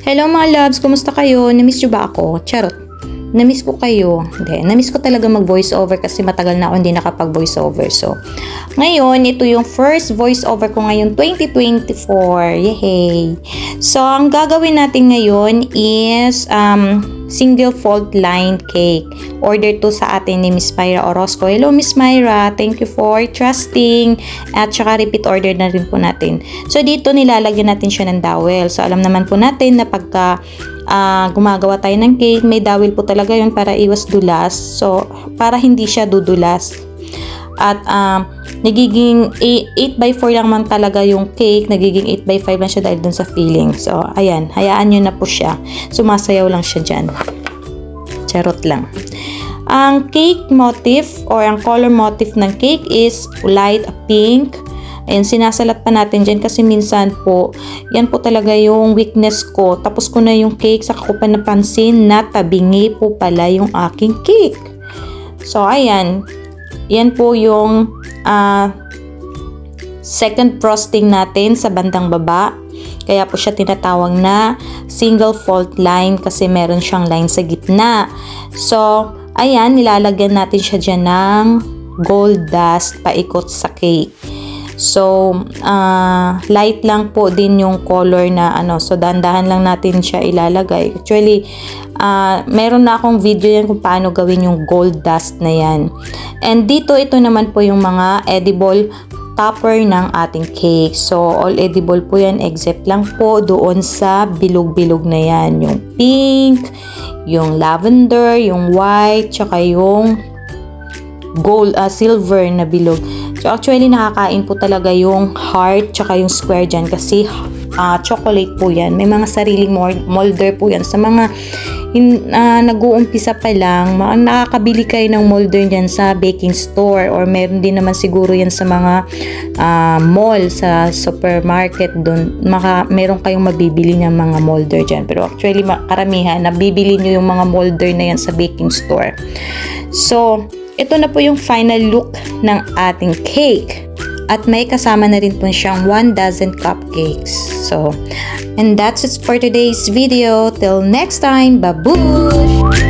Hello mga loves, kumusta kayo? Namiss nyo ba ako? Charot. Namiss ko kayo. Hindi, namiss ko talaga mag voice over kasi matagal na ako hindi nakapag voice over. So, ngayon, ito yung first voice over ko ngayon 2024. Yay! So, ang gagawin natin ngayon is single fault line cake. Order to sa atin ni Miss Myra Orozco. Hello Miss Myra, thank you for trusting. At saka repeat order na rin po natin. So, dito nilalagyan natin siya ng dowel. So, alam naman po natin na pagka gumagawa tayo ng cake, may dowel po talaga yun para iwas dulas. So, para hindi siya dudulas. At nagiging 8x4 lang man talaga yung cake, nagiging 8x5 lang siya dahil dun sa filling. So, ayan, hayaan nyo na po siya. Sumasayaw lang siya dyan. Charot lang. Ang cake motif or ang color motif ng cake is light pink. Ayan, sinasalat pa natin dyan kasi minsan po, yan po talaga yung weakness ko. Tapos ko na yung cake, saka ko pa napansin na tabingi po pala yung aking cake. So, ayan. Yan po yung second frosting natin sa bandang baba. Kaya po siya tinatawag na single fault line kasi meron siyang line sa gitna. So, ayan, nilalagyan natin siya dyan ng gold dust paikot sa cake. So, light lang po din yung color na so dahan-dahan lang natin siya ilalagay. Actually, meron na akong video yan kung paano gawin yung gold dust na yan. And dito, ito naman po yung mga edible topper ng ating cake. So, all edible po yan except lang po doon sa bilog-bilog na yan. Yung pink, yung lavender, yung white, tsaka yung gold, silver na bilog. So, actually, nakakain po talaga yung heart tsaka yung square dyan kasi chocolate po yan. May mga sariling molder po yan. Sa mga nag-uumpisa pa lang, nakakabili kayo ng molder dyan sa baking store or meron din naman siguro yan sa mga mall, sa supermarket doon. Meron kayong mabibili ng mga molder dyan. Pero actually, karamihan, nabibili nyo yung mga molder na yan sa baking store. So, ito na po yung final look ng ating cake. At may kasama na rin po siyang 1 dozen cupcakes. So, and that's it for today's video. Till next time, babush!